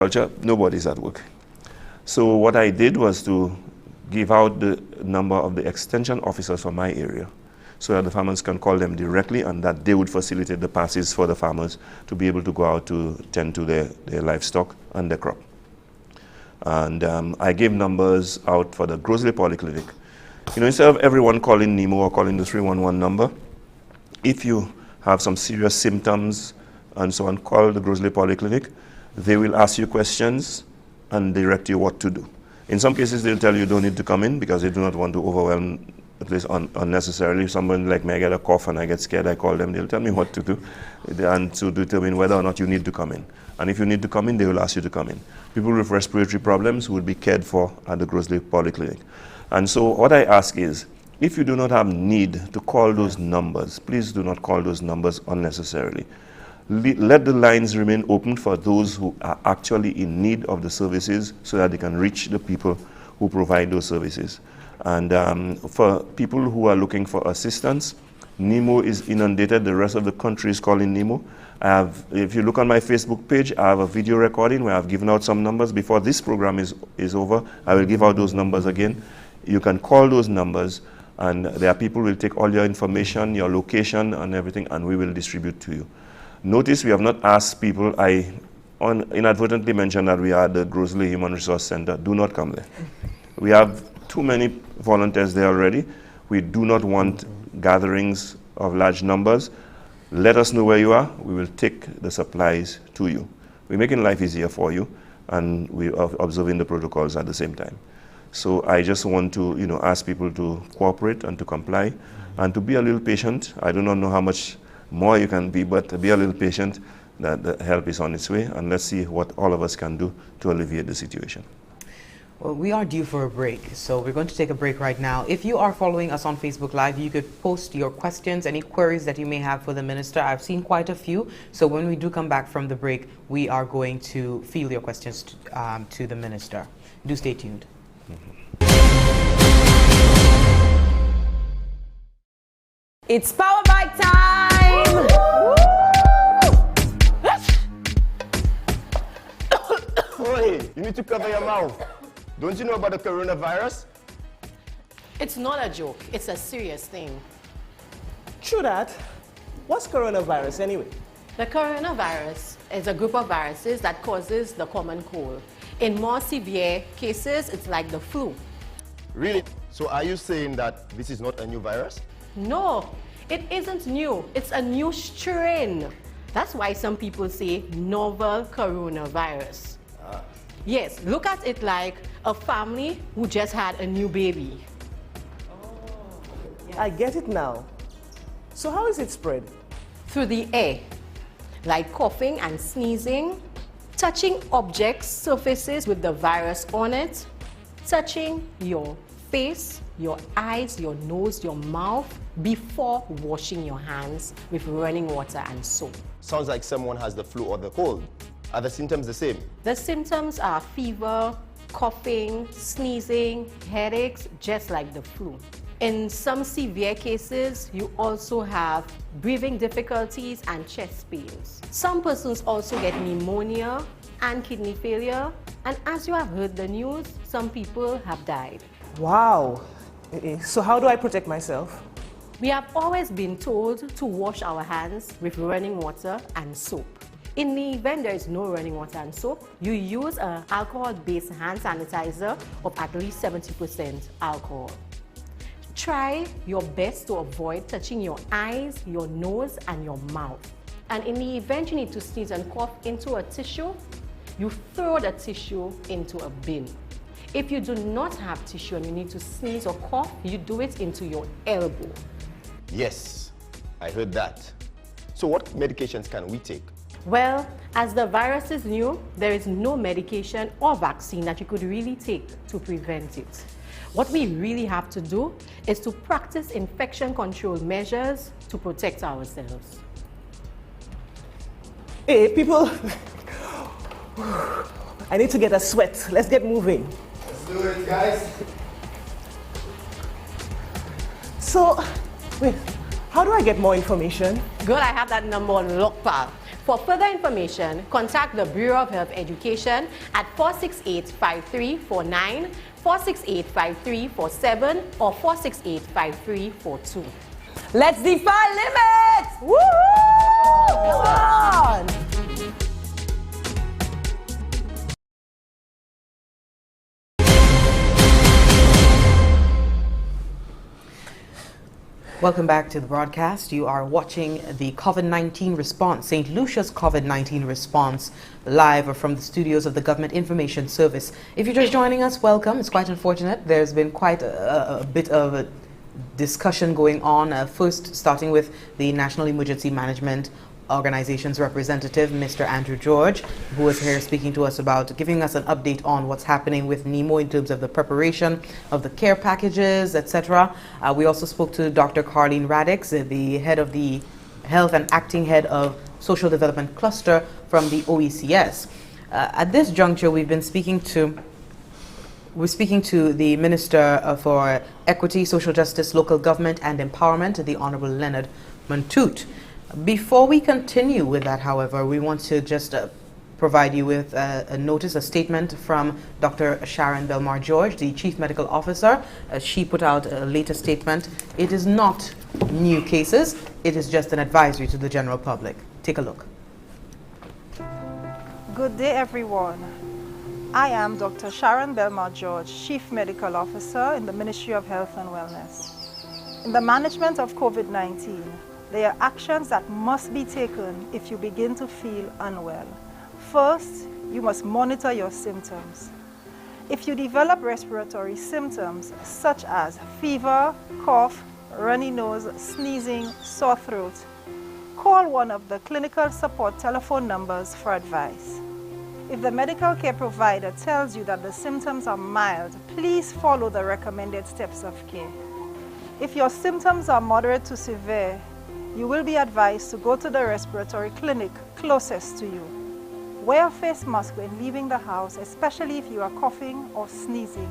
culture, nobody's at work. So what I did was to give out the number of the extension officers for my area so that the farmers can call them directly and that they would facilitate the passes for the farmers to be able to go out to tend to their livestock and their crop. And I gave numbers out for the Grosley Polyclinic. You know, instead of everyone calling NEMO or calling the 311 number, if you have some serious symptoms and so on, call the Grosley Polyclinic. They will ask you questions and direct you what to do. In some cases, they'll tell you don't need to come in because they do not want to overwhelm, at least unnecessarily. If someone like me, I get a cough and I get scared, I call them, they'll tell me what to do and to determine whether or not you need to come in. And if you need to come in, they will ask you to come in. People with respiratory problems will be cared for at the Grosley Polyclinic. And so what I ask is, if you do not have need to call those numbers, please do not call those numbers unnecessarily. Let the lines remain open for those who are actually in need of the services so that they can reach the people who provide those services. And for people who are looking for assistance, NEMO is inundated. The rest of the country is calling NEMO. If you look on my Facebook page, I have a video recording where I've given out some numbers. Before this program is over, I will give out those numbers again. You can call those numbers, and there are people who will take all your information, your location, and everything, and we will distribute to you. Notice we have not asked people. I inadvertently mentioned that we are at the Grosley Human Resource Center. Do not come there. We have too many volunteers there already. We do not want gatherings of large numbers. Let us know where you are. We will take the supplies to you. We're making life easier for you, and we are observing the protocols at the same time. So I just want to, ask people to cooperate and to comply and to be a little patient. I do not know how much more you can be, but be a little patient that the help is on its way, and let's see what all of us can do to alleviate the situation. Well, we are due for a break, so we're going to take a break right now. If you are following us on Facebook Live, you could post your questions, any queries that you may have for the minister. I've seen quite a few, so when we do come back from the break, we are going to field your questions to the minister. Do stay tuned. It's Power Bike time! Oi, you need to cover your mouth. Don't you know about the coronavirus? It's not a joke, it's a serious thing. True that. What's coronavirus anyway? The coronavirus is a group of viruses that causes the common cold. In more severe cases, it's like the flu. Really? So are you saying that this is not a new virus? No, it isn't new. It's a new strain. That's why some people say novel coronavirus. Yes, look at it like a family who just had a new baby. I get it now. So how is it spread? Through the air, like coughing and sneezing, touching objects, surfaces with the virus on it, touching your face, your eyes, your nose, your mouth before washing your hands with running water and soap. Sounds like someone has the flu or the cold. Are the symptoms the same? The symptoms are fever, coughing, sneezing, headaches, just like the flu. In some severe cases, you also have breathing difficulties and chest pains. Some persons also get pneumonia and kidney failure, and as you have heard the news, some people have died. Wow. So how do I protect myself? We have always been told to wash our hands with running water and soap. In the event there is no running water and soap, you use an alcohol-based hand sanitizer of at least 70% alcohol. Try your best to avoid touching your eyes, your nose, and your mouth. And in the event you need to sneeze and cough into a tissue, you throw the tissue into a bin. If you do not have tissue and you need to sneeze or cough, you do it into your elbow. Yes, I heard that. So what medications can we take? Well, as the virus is new, there is no medication or vaccine that you could really take to prevent it. What we really have to do is to practice infection control measures to protect ourselves. Hey, people. I need to get a sweat. Let's get moving. Let's do it, guys. So, wait, how do I get more information? Good, I have that number on lock, pal. For further information, contact the Bureau of Health Education at 468-5349, 468-5347, or 468-5342. Let's defy limits! Woo-hoo! Come on! Welcome back to the broadcast. You are watching the COVID-19 response, St. Lucia's COVID-19 response, live from the studios of the Government Information Service. If you're just joining us, welcome. It's quite unfortunate. There's been quite a bit of a discussion going on, first starting with the National Emergency Management Organization's representative, Mr. Andrew George, who is here speaking to us about giving us an update on what's happening with NEMO in terms of the preparation of the care packages, etc. We also spoke to Dr. Carleen Radix, the head of the Health and Acting Head of Social Development Cluster from the OECS. At this juncture, we're speaking to the Minister for Equity, Social Justice, Local Government and Empowerment, the Honorable Lenard Montoute. Before we continue with that, however, we want to just provide you with a statement from Dr. Sharon Belmar-George, the Chief Medical Officer. She put out a latest statement. It is not new cases, it is just an advisory to the general public. Take a look. Good day, everyone. I am Dr. Sharon Belmar-George, Chief Medical Officer in the Ministry of Health and Wellness. In the management of COVID-19, there are actions that must be taken if you begin to feel unwell. First, you must monitor your symptoms. If you develop respiratory symptoms such as fever, cough, runny nose, sneezing, sore throat, call one of the clinical support telephone numbers for advice. If the medical care provider tells you that the symptoms are mild, please follow the recommended steps of care. If your symptoms are moderate to severe, you will be advised to go to the respiratory clinic closest to you. Wear a face mask when leaving the house, especially if you are coughing or sneezing.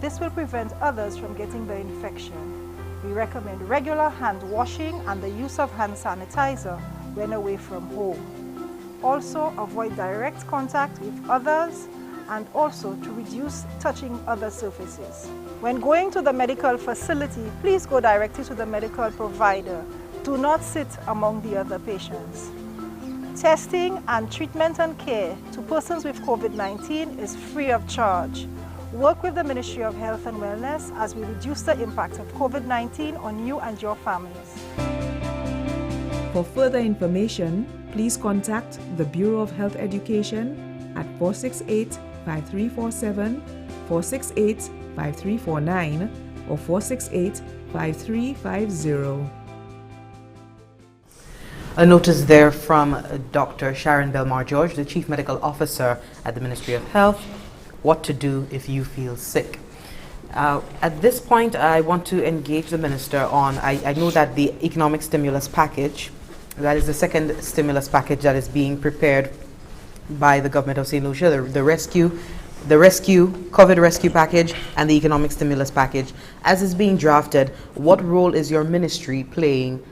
This will prevent others from getting the infection. We recommend regular hand washing and the use of hand sanitizer when away from home. Also, avoid direct contact with others and also to reduce touching other surfaces. When going to the medical facility, please go directly to the medical provider. Do not sit among the other patients. Testing and treatment and care to persons with COVID-19 is free of charge. Work with the Ministry of Health and Wellness as we reduce the impact of COVID-19 on you and your families. For further information, please contact the Bureau of Health Education at 468-5347, 468-5349, or 468-5350. A notice there from Dr. Sharon Belmar-George, the Chief Medical Officer at the Ministry of Health, what to do if you feel sick. At this point, I want to engage the Minister on, I know that the economic stimulus package, that is the second stimulus package that is being prepared by the government of St. Lucia, the COVID rescue package and the economic stimulus package. As is being drafted, what role is your ministry playing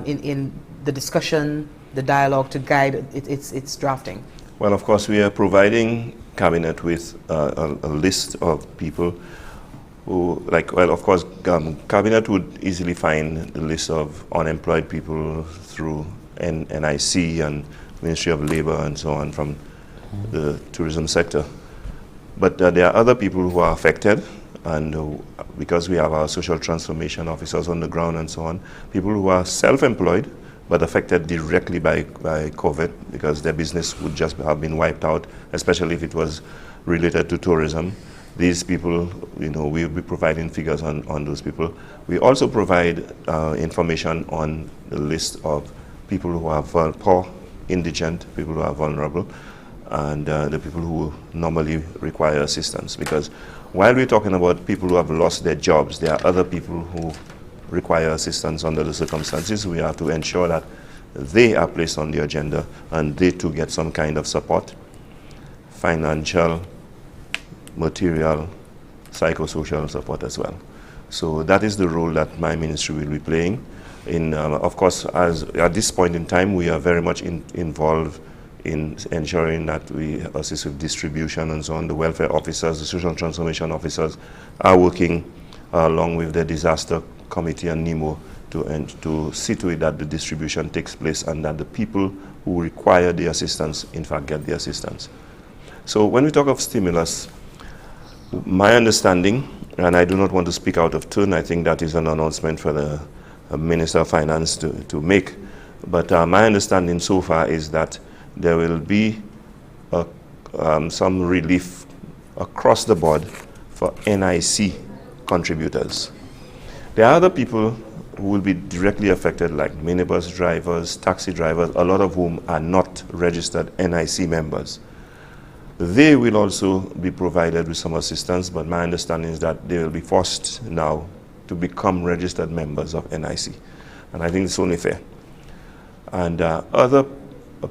in the discussion, the dialogue to guide its drafting? Well, of course, we are providing Cabinet with a list of people who, of course, Cabinet would easily find the list of unemployed people through NIC and Ministry of Labor and so on from the tourism sector. But there are other people who are affected, and because we have our social transformation officers on the ground and so on, people who are self-employed but affected directly by COVID because their business would just have been wiped out, especially if it was related to tourism. These people, we'll be providing figures on those people. We also provide information on the list of people who are poor, indigent, people who are vulnerable, and the people who normally require assistance. Because while we're talking about people who have lost their jobs, there are other people who require assistance under the circumstances. We have to ensure that they are placed on the agenda and they too get some kind of support, financial, material, psychosocial support as well. So that is the role that my ministry will be playing Of course, as at this point in time, we are very much involved in ensuring that we assist with distribution and so on. The welfare officers, the social transformation officers are working along with the disaster committee and NEMO to see to it that the distribution takes place and that the people who require the assistance, in fact, get the assistance. So when we talk of stimulus, my understanding, and I do not want to speak out of turn, I think that is an announcement for the Minister of Finance to make, but my understanding so far is that there will be some relief across the board for NIC contributors. There are other people who will be directly affected, like minibus drivers, taxi drivers, a lot of whom are not registered NIC members. They will also be provided with some assistance, but my understanding is that they will be forced now to become registered members of NIC. And I think it's only fair. And other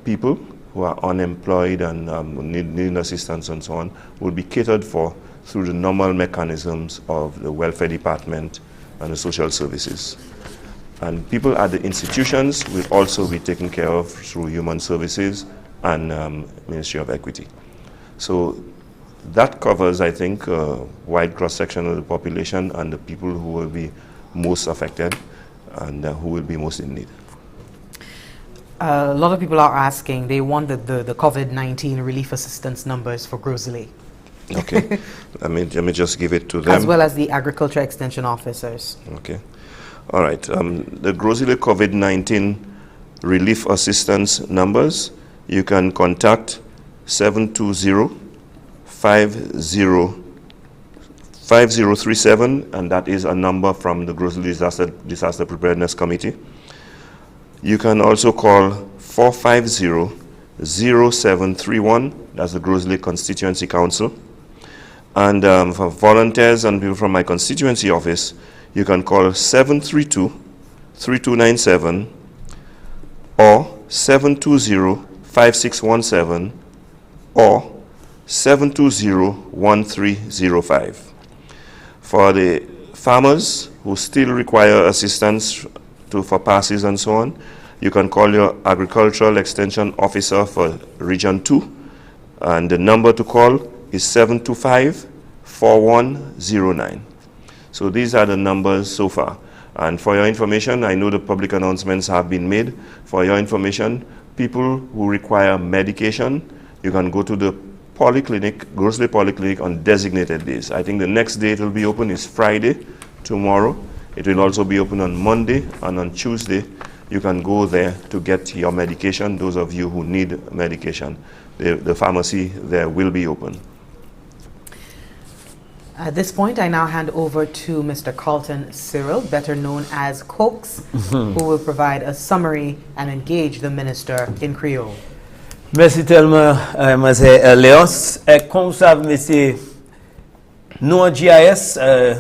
people who are unemployed and need assistance and so on will be catered for through the normal mechanisms of the welfare department and the social services. And people at the institutions will also be taken care of through human services and Ministry of Equity. So that covers, I think, a wide cross-section of the population and the people who will be most affected and who will be most in need. A lot of people are asking, they want the COVID-19 relief assistance numbers for Grosley. Okay, let me just give it to them. As well as the agriculture extension officers. Okay, all right. The Grosley COVID-19 relief assistance numbers, you can contact 720-5037, and that is a number from the Grosley Disaster Preparedness Committee. You can also call 450-0731, that's the Grosley Constituency Council. And for volunteers and people from my constituency office, you can call 732-3297 or 720-5617 or 720-1305. For the farmers who still require assistance for passes and so on, you can call your agricultural extension officer for Region 2, and the number to call is 725-4109. So these are the numbers so far. And for your information, I know the public announcements have been made. For your information, people who require medication, you can go to the polyclinic, Grosley Polyclinic, on designated days. I think the next day it will be open is Friday, tomorrow. It will also be open on Monday, and on Tuesday, you can go there to get your medication, those of you who need medication. The pharmacy there will be open. At this point, I now hand over to Mr. Carlton Cyril, better known as Cokes, who will provide a summary and engage the minister in Creole. Merci tellement, Monsieur Léos. Comme vous savez, Monsieur, nous en GIS,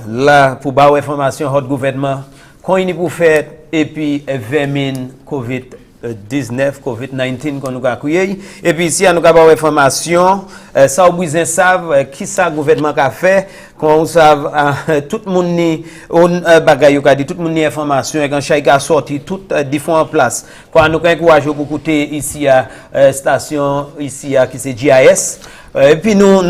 là, pour avoir information, notre gouvernement, quand il est pour faire, et puis 20 000 COVID-19, COVID-19 qu'on nous a créé. Et puis ici, nous avons information, ça vous savez, qui ça le gouvernement a fait, quand vous savez, tout le monde ni, tout le monde ni information, et quand chacun a sorti, tout différents places. Quand nous encourageons pour écouter ici à station, ici à qui c'est GIS. Et puis nous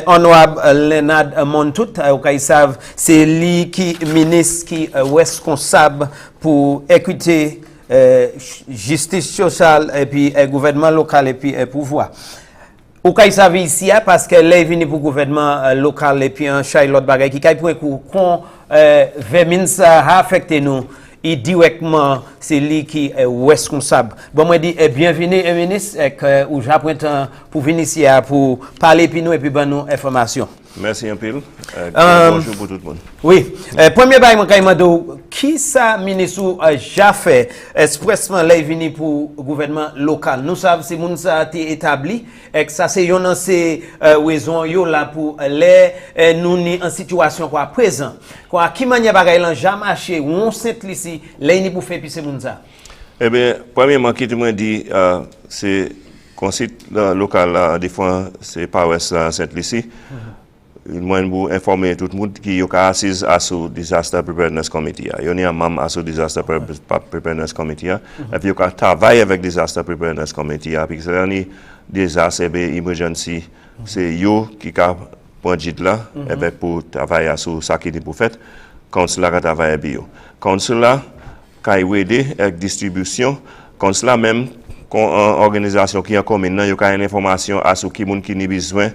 honorable Lenard Montoute, vous savez, c'est lui qui ministre qui est responsable pour écouter justice sociale et puis gouvernement local et puis pouvoir. Ou kay savent ici parce que les vini pour gouvernement local et puis un chay l'autre bagay qui kay pour qu'on 20 000 ça affecté nous et directement c'est lui qui est responsable. Bon moi dit bienvenue ministre ou j'apprends pour venir ici pour parler puis nous et puis ben nous information. Merci un peu. Bonjour pour tout le monde. Oui. Premier bail, qui ça ministre a déjà fait expressement là venu pour gouvernement local. Nous savons si moun ça a été établi et que ça c'est une ces raison yo là pour les nous ni en situation quoi présent. Quoi qui manière bagay là jamais marché ou on sent ici là ni pour faire puis c'est moun ça. Eh bien, premièrement qui te m'a dit c'est qu'on site local des fois c'est pas ouest Saint-Lucie. moi pour informer tout le monde qui est assis à ce Disaster Preparedness Committee. Il y a un membre à ce Disaster Preparedness Committee. Et puis, il travaille avec Disaster Preparedness Committee. Puis, c'est un désastre, emergency. C'est eux qui ont pris là pour travailler sur ce qui est pour faire. Council a travaillé bio. Council a aidé avec distribution. Council a même organisation qui est commune, il y a une information à ce qui a besoin,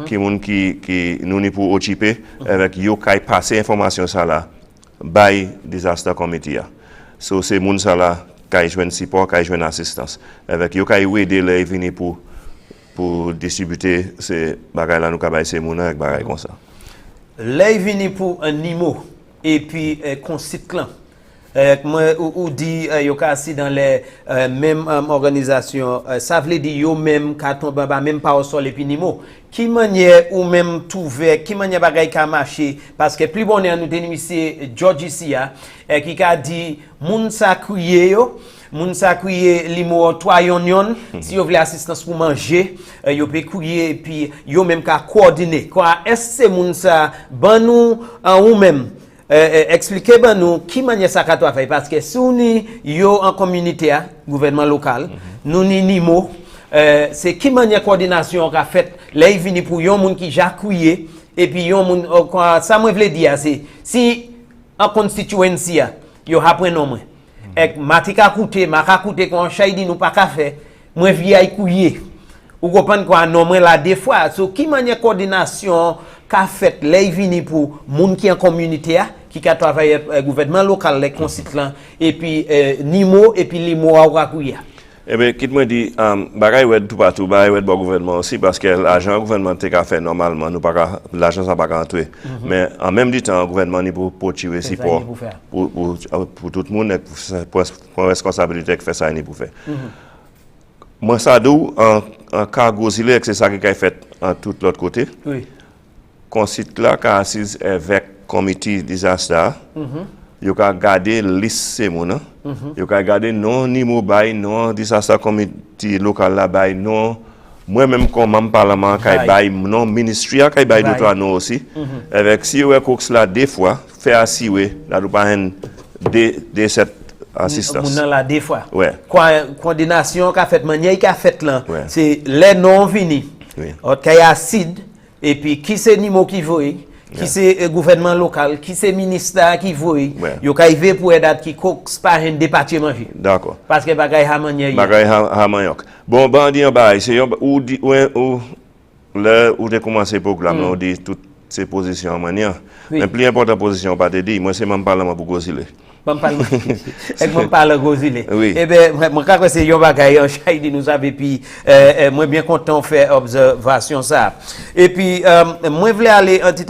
qui nous pour occuper, avec yo qui passer information ça là, by disaster committee. So c'est moun ça là qui joue support, qui joue assistance. Avec yo qui aider les venir pour distribuer ces bagages là nous ka ces moun avec bagages comme ça. Les venir pour un NEMO et puis constituant. Moi, ou dit yo kasi dans les mêmes organisations, ça veut dire yo même ka tombe même pas au sol et puis NEMO. Qui manière ou même trouver, qui manière bagay ka marcher parce que plus bon nous dénoncer George Lucia qui a dit moun sa crier yo moun sa crier limo 3 yon si yo veut assistance pour manger yo peut crier et puis yo même ka coordonner quoi est-ce moun sa ban nous ou même expliquez nous qui manière ça ka faire parce que si nous yo en communauté gouvernement local nous ni NEMO c'est qui manière coordination qu'a fait les vini pour yon moun qui jacouiller et puis yon moun ça moi veut dire c'est si en constituency yo apprend non moi et matika coûter maka coûter quand chaidi nous pas ka faire moi via couiller ou comprendre quoi non moi là des fois so qui manière coordination qu'a fait les vini pour moun qui en communauté qui a travaillé gouvernement local les constituants et puis NEMO et puis limo a couiller. Eh bien, quitte moi dit, bagay ouais tout partout, bagay ouais bon gouvernement aussi parce que l'argent gouvernement t'es qu'à faire normalement, nous pas l'argent ça pas entrer. Mais en même temps, gouvernement ni pour tirer support pour tout le monde pour responsabilité que fait ça ni pour faire. Moi ça d'où en cargo zile c'est ça qui a fait en tout l'autre côté. Oui. Consiste là qu'a assise avec comité disaster. Yo ka garder liste ces moun yo ka garder non NEMO bay non disaster committee local la bay non moi même comme membre parlement kay bay non ministry kay bay d'autres non aussi avec si ouais cox là des fois faire assis ouais là do pas de cette assistance moun là des fois ouais coordination qu'a fait manière qu'a fait là c'est les non vini autre kay acide et puis qui c'est NEMO qui voit qui c'est gouvernement local, qui c'est ministère qui voit, yo kaive pour date qui cox pas un département. D'accord. Parce que bagay ha manière. Bagay ha maniok. Bon bandi en bail, c'est ou là où de commencer programme, on dit toutes ces positions en manière. Mais plus important position pas te dire, moi c'est même parlement pour gozile. Ek parle gozile. Eh ben moi quand c'est yon bagay en chaidi nous avait puis moi bien content faire observation ça. Et puis moi voulais aller un petit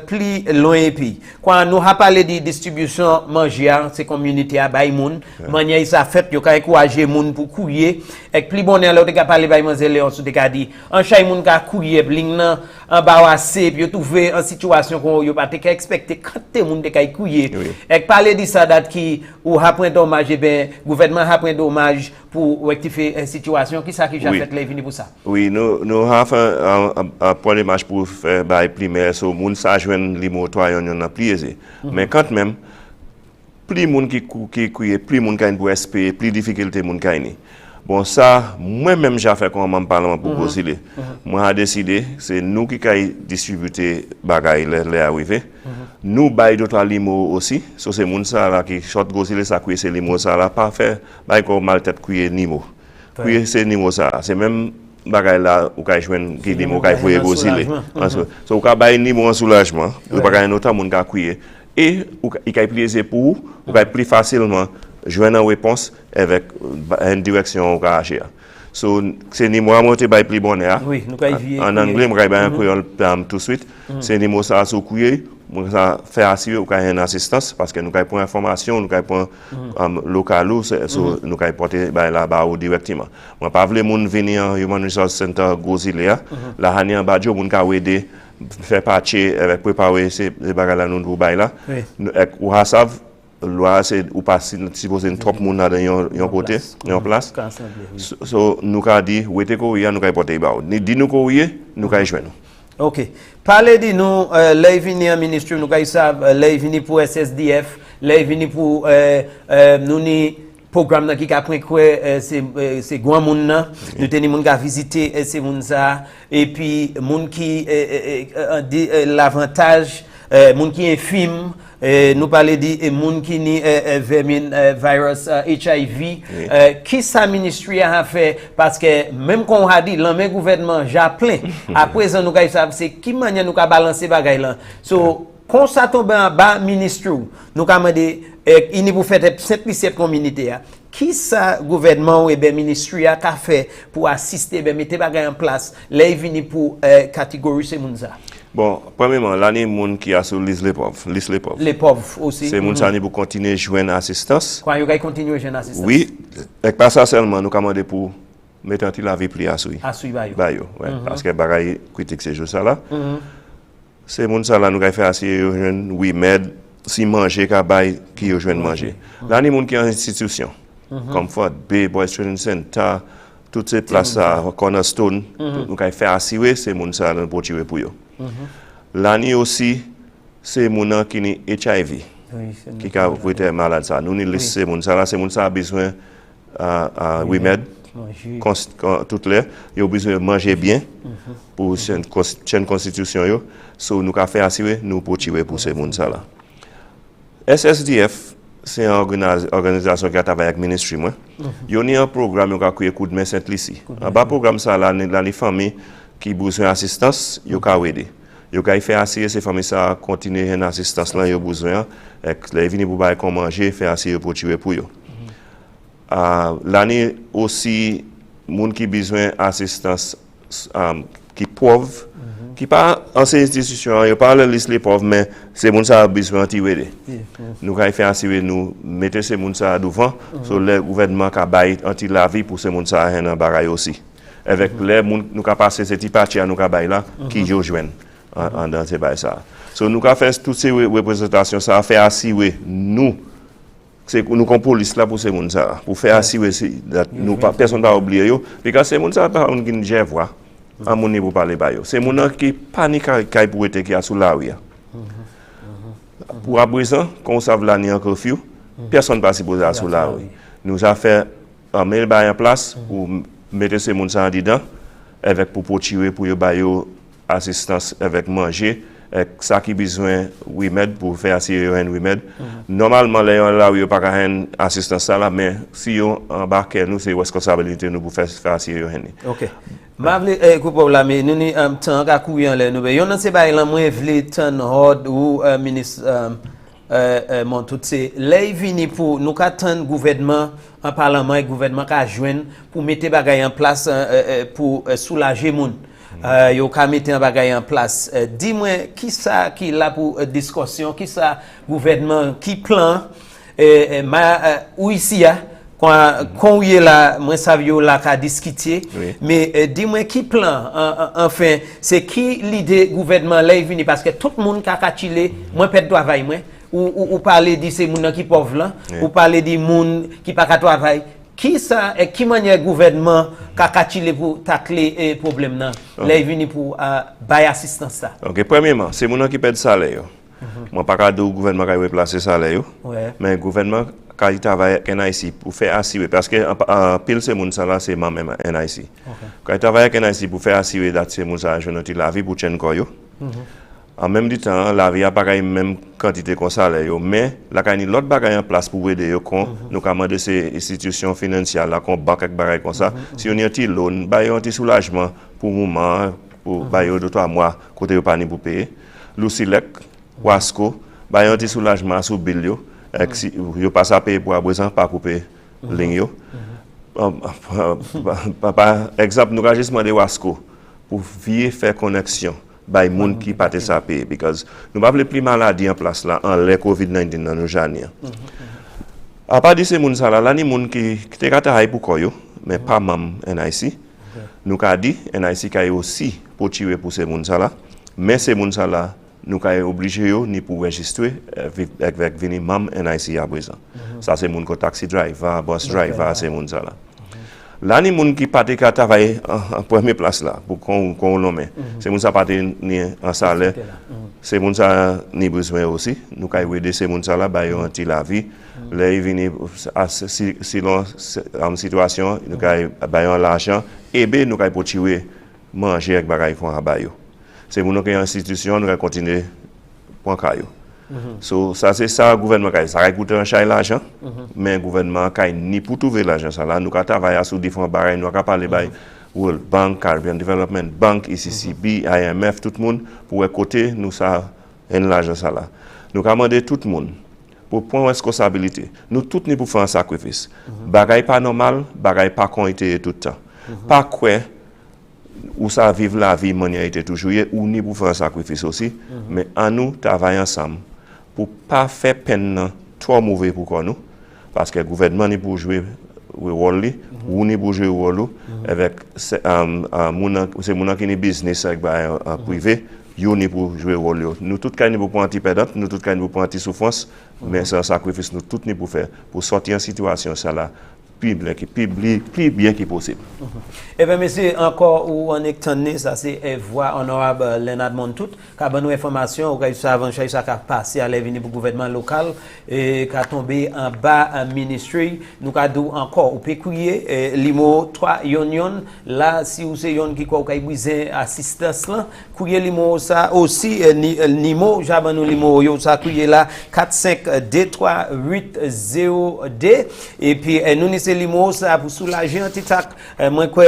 plus loin et puis quand nous a parlé de distribution manger c'est communauté à bay moun manière ça fait yo ka encourager moun pour couiller et plus bonheur là on parler bay mademoiselle Léon sou te ka dit en chay moun ka couiller bling nan en bas assez puis yo trouver en situation qu'on yo pas te ka expecter quand moun te ka couiller et parler de ça qui ou a point dommage et ben gouvernement a point dommage pour rectifier une situation qui ça qui j'ai fait les venir pour ça. Oui, nous avons un point de marche pour faire bail primaire so moun ça joindre les motoyons on a plié. Mais quand même plus moun qui plus moun gagne pour SP, plus difficulté moun gagne. Bon ça moi même j'ai fait comme membre parlement pour poser. Moi a décidé c'est nous qui kay distribuer bagaille les arrivé. Nous bail d'autres limo aussi. So c'est moun ça là qui short gosile ça couiller c'est limo ça là pas faire bail comme mal tête couiller NEMO. Couiller c'est NEMO ça. C'est même bagaille là ou kay joindre qui limo kay foyer gosile. So ou ka bail NEMO en soulagement, ou pas gagne autant moun ka couiller et il kay plaisir pour ou kay plus facilement joindre une réponse avec une direction au caché. So c'est NEMO à monter by plus bonheur. Oui, nous kay en anglais moi kay en créole tout de suite. C'est NEMO ça sous couiller, moi ça faire assurer ou kay une assistance parce que nous kay pour information, nous kay pour local so nous kay porter by là-bas directement. Moi pas vle moun venir Human Resource Center Gozilia, la hani en badjo moun ka aider faire partie avec préparer ces bagages là nous pour bay là. Ou savent loi c'est ou pas supposé une trop monde dans yon côté en place so nous ka dit wete ko ya nous ka porter ba ni di nous ko nous ka joindre OK. Parlez de nous, les venir ministre, nous savons, les venir pour SSDF, les venir pour nous ni programme qui a pris quoi c'est grand monde là, nous tenons monde qui visiter ces monde ça et puis monde qui l'avantage monde qui infime nous parler de monde qui ni virus HIV qui sa ministry a fait parce que même qu'on a dit le gouvernement j'ai plein à présent nous savons c'est qui manière nous ka balancer bagay là so quand ça tombe en bas ministre nous ka demander il vous fait cette communauté qui ça gouvernement ou ben ministry a fait pour assister ben mettre bagay en place les vini pour catégorie ces moun ça. Bon, premièrement, l'année moun qui a sur liste les pauvres, les pauvres aussi. C'est moun ça pour continuer joindre assistance. Quand vous continuer joindre assistance. Oui, et pas ça seulement nous commander pour mettre un la vie pli à suivre. À suivre ouais, parce que bagay critique ces jours ça là. C'est moun ça là nous ga faire assez jeune oui med si manger ka bay qui yo joindre manger. L'année moun qui en institution. Comfort, Bay, Boys Training Center, toutes ces places-là, Cornerstone, nous avons fait assurer ces gens pour tirer pour eux. L'année aussi, c'est les gens qui ont HIV, qui ont été malades. Nous avons laissé ces gens-là, ces gens-là ont besoin de remèdes, toutes les, ils ont besoin de manger bien pour une constitution. Donc, nous avons fait assurer nous pour tirer pour ces gens-là. SSDF, c'est une organisation qui travaille avec le ministère. Il y a un programme qui a créé coup de main Sainte-Lucie. En bas programme ça là les familles qui ont besoin d'assistance, ils ont aider. Ils ont fait assurer ces familles ça continuer une assistance là ils ont besoin et les venir pour bailler comme manger faire assurer pour tuer pour eux. L'année aussi monde qui besoin d'assistance qui pauvre qui pas en ces institutions, il pas la liste les pauvres mais c'est monde ça a besoin de tirer. Nous avons fait assurer nous mettre ces monde ça devant sur le gouvernement qui a baillé anti la vie pour ces monde ça un bagaille aussi. Avec les monde nous ca passer cette partie nous ca bailler là qui yo joindre dans ces bail ça. So nous ca fait toutes ces représentations ça a fait assurer nous c'est nous comme police là pour ces monde ça pour faire assurer nous pas personne n'a oublié yo parce que ces monde ça pas on qui ne voit à mon niveau parler ba yo c'est mon qui panique pour être qui a sous la rue pour à présent qu'on savent l'année en curfew personne pas supposé à sous la rue nous a fait un mail ba en place pour mettre ces monde ça dedans avec pour tirer pour yo ba yo assistance avec manger avec ça qui besoin remède pour faire assurer un remède normalement là yo pas une assistance ça là mais si yo embarquer nous c'est responsabilité nous pour faire assurer OK. Mavle coupe là mais nous ni temps ka courir là nous yon nan se bay là moi vle ton hard ou ministre Montoute c'est les vini pour nous ka tan gouvernement en parlement et gouvernement ka joindre pour mettre bagay en place pour soulager moun yo ka mettre un bagay en place dis-moi qui ça qui là pour discussion qui ça gouvernement qui plan ou ici quand il est là, moi savio là qu'à discuter, mais dis-moi qui plan enfin c'est qui l'idée gouvernement là venu parce que tout le monde qui a chillé, moi perdre travail moi ou parler de ces gens qui pauvres là, ou parler des gens qui pas travail. Qui ça et qui manière gouvernement qui a chillé pour tacler problème là, là venu pour bailler assistance ça. OK, premièrement, c'est gens qui perdent salaire. Moi pas ka do gouvernement qui replacer salaire mais gouvernement quand il travaille avec NIC pour faire assurer parce que en pile ces moun ça là c'est même NIC. Quand il travaille avec NIC pour faire assurer that ces moun ça joindre la vie pour chen koyo. En même temps la vie a pas même quantité comme salaire mais la kay ni l'autre bagay en place pour aider yo kon nous commander ces institutions financières là qu'on banque avec bagay comme ça si on y a un loan bail un petit soulagement pour moment pour bail 2-3 mois côté yo pas ni pour payer Lucia Wasco bail un petit soulagement sur bill yo si yo pas à payer pour à présent pas couper ligne yo par exemple nous juste demander Wasco pour vier faire connexion by moun qui pas ça payer because nous pas plus maladie en place là en les COVID-19 dans nos jani à part de ces moun ça là ni moun qui te travailler pour koyo mais pas même NIC nous ka dit NIC ka aussi pour tirer pour ces moun ça là mais ces moun ça là nous sommes obligés ni pour enregistrer avec minimum NIC à présent. Ça c'est mon taxi driver, bus driver, c'est mon ça là. Là, ni moun qui partent qu'à travailler en première place là, pour qu'on nomme. C'est moun ça partent ni en salaire. C'est moun ça ni besoin aussi. Nous kay aider ces moun ça là, ba yo anti la vie. Là, ils viennent en situation, nous kay ba yo l'argent, et ben nous kay pour tirer manger avec bagay font à ba yo. C'est moun qui institution, nous kay continuer pour caillou. So, ça c'est ça le gouvernement ça a coûté un chat l'argent mais le gouvernement ni pour trouver l'argent ça là nous travaillons sur différents barrières nous parler by World Bank, Caribbean Development Bank, ICCB, IMF tout le monde pour côté nous ça l'argent ça là nous demander tout le monde pour prendre responsabilité nous tous ni pour faire un sacrifice bagaille pas normal bagaille pas été tout le temps pas quoi où ça vivre la vie manière était toujours ou ni pour faire un sacrifice aussi mais en nous travailler ensemble pour pas faire peine trop mauvais pour nous parce que le gouvernement n'est pour jouer le rôle ou n'est pour jouer le rôle avec c'est mon qui est business avec privé yo n'est pour jouer le rôle nous tous cas pour anti perdant nous tous cas pour anti souffrance mais c'est un sacrifice nous tous n'est pour faire pour sortir en situation ça là plus bien qui possible. Eh bien, monsieur, encore où on est tanné, ça c'est voix honorable Lenard Montoute, qui a bonne information, ou qui a avant ça a passé à l'avenir pour le gouvernement local, et qui a tombé en bas à ministry, nous avons encore, ou peut couiller, limo 3 yon, là, si vous avez yon qui a besoin assistance là, couiller limo ça aussi, NEMO, j'abonne limo, yo, ça couiller là, 45D380D, et puis nous c'est limo ça pour soulager un petit tac moi quoi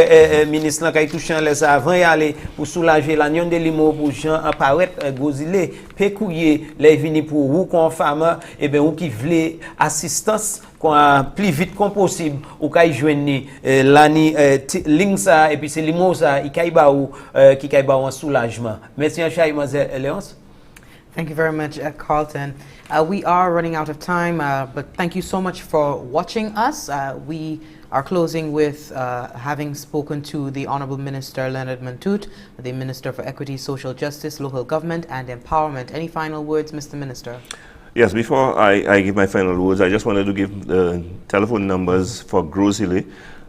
ministre là qui touché en les avant y aller pour soulager l'anion de limo pour gens apparaître gozilé pécouiller les vini pour vous qu'on femme et ben ou qui veut assistance qu'on plus vite qu'on possible ou kay joindre l'ani ligne ça et puis c'est limo ça il kay ba ou qui kay ba un soulagement merci Chay mademoiselle Léonce. Thank you very much, Carlton. We are running out of time, but thank you so much for watching us. We are closing with having spoken to the Honorable Minister Lenard Montoute, the Minister for Equity, Social Justice, Local Government and Empowerment. Any final words, Mr. Minister? Yes, before I give my final words, I just wanted to give the telephone numbers for Groseille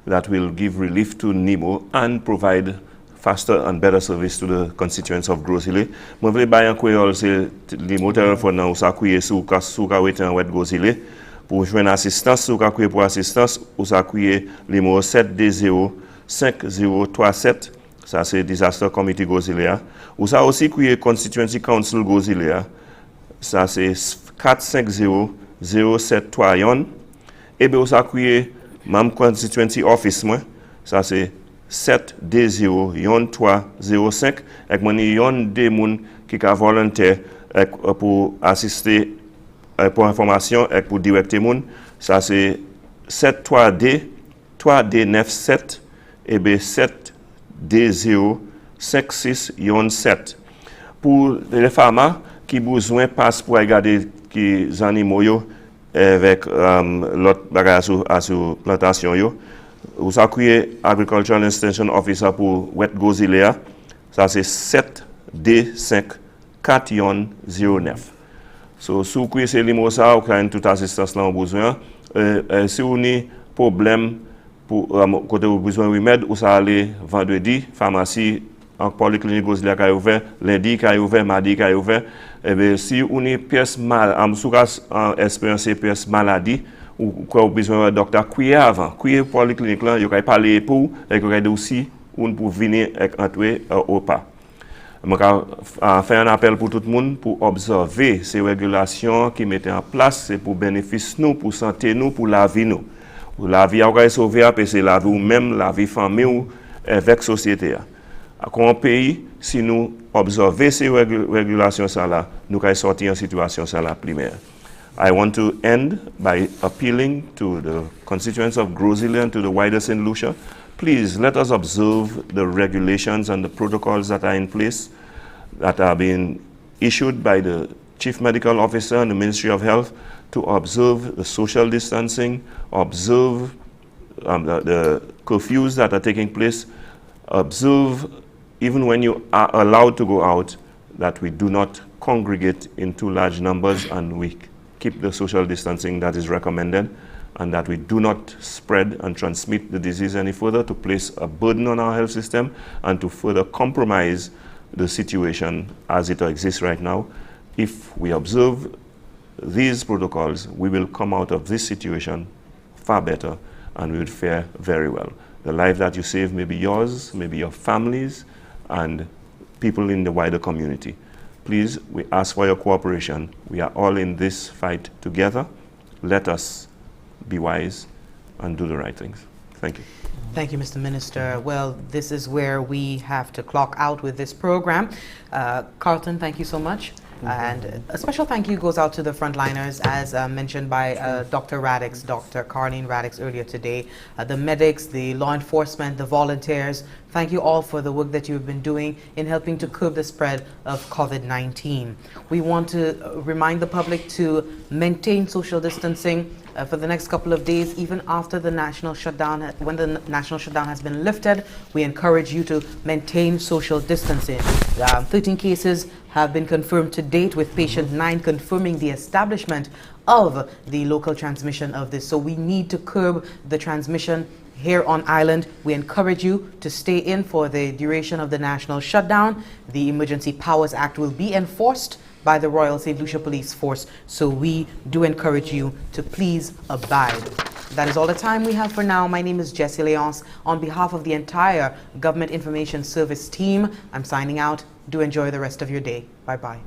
that will give relief to NEMO and provide faster and better service to the constituents of Groseille. Moi voulais bailler en Creole c'est les moteurs téléphone où ça couiller sous ka wete en wet Groseille pour joindre assistance sous ka couiller pour assistance ou ça couiller les mots 7D0 5037 ça c'est disaster committee Groseille ou ça aussi couiller constituency council Groseille ça c'est 450 073 yon et bien ça couiller même constituency office moi ça c'est 7D0 yon 305 avec mon yon des moun qui ka volontaire pour assister pour information et pour directer moun ça c'est 73D 3D97 et b 7D0 56 yon 7 pour les femmes qui besoin passe pour regarder qui animaux yo avec l'autre bagage à sur plantation yo ou ça créé Agricultural Extension Officer pour Wet Groseille, ça c'est 7D5 409. So si vous créez ces limo ça, vous avez toute assistance là au besoin. Si vous avez problème pour côté vous besoin de remède, vous allez vendredi pharmacie en polyclinique Groseille qui est ouvert, lundi qui est ouvert, mardi qui est ouvert. Et bien si vous avez pièce mal, en expérience pièce maladie ou quoi besoin d'un docteur couiller avant couiller polyclinique là il faut parler pour et que aussi ou pour venir entrer au pas moi faire un appel pour tout le monde pour observer ces régulations qui mettent en place c'est pour bénéfice nous pour santé nous pour la vie nous pour la vie à sauver parce que la vie ou même la vie famille ou avec société comme pays si nous observer ces régulations ça là nous allons sortir en situation ça là primaire. I want to end by appealing to the constituents of Groseille and to the wider St. Lucia. Please let us observe the regulations and the protocols that are in place that are being issued by the Chief Medical Officer and the Ministry of Health to observe the social distancing, observe the curfews that are taking place, observe even when you are allowed to go out that we do not congregate in too large numbers and we keep the social distancing that is recommended and that we do not spread and transmit the disease any further, to place a burden on our health system and to further compromise the situation as it exists right now. If we observe these protocols, we will come out of this situation far better, and we would fare very well. The life that you save may be yours, may be your families, and people in the wider community. Please, we ask for your cooperation. We are all in this fight together. Let us be wise and do the right things. Thank you. Thank you, Mr. Minister. Well, this is where we have to clock out with this program. Carlton, thank you so much. And a special thank you goes out to the frontliners, as mentioned by Dr. Radix, Dr. Carleen Radix earlier today, the medics, the law enforcement, the volunteers. Thank you all for the work that you've been doing in helping to curb the spread of COVID-19. We want to remind the public to maintain social distancing for the next couple of days, even after the national shutdown. When the national shutdown has been lifted, we encourage you to maintain social distancing. 13 cases have been confirmed to date, with patient 9 confirming the establishment of the local transmission of this. So we need to curb the transmission here on island. We encourage you to stay in for the duration of the national shutdown. The Emergency Powers Act will be enforced by the Royal St. Lucia Police Force, so we do encourage you to please abide. That is all the time we have for now. My name is Jessie Leonce. On behalf of the entire Government Information Service team, I'm signing out. Do enjoy the rest of your day. Bye-bye.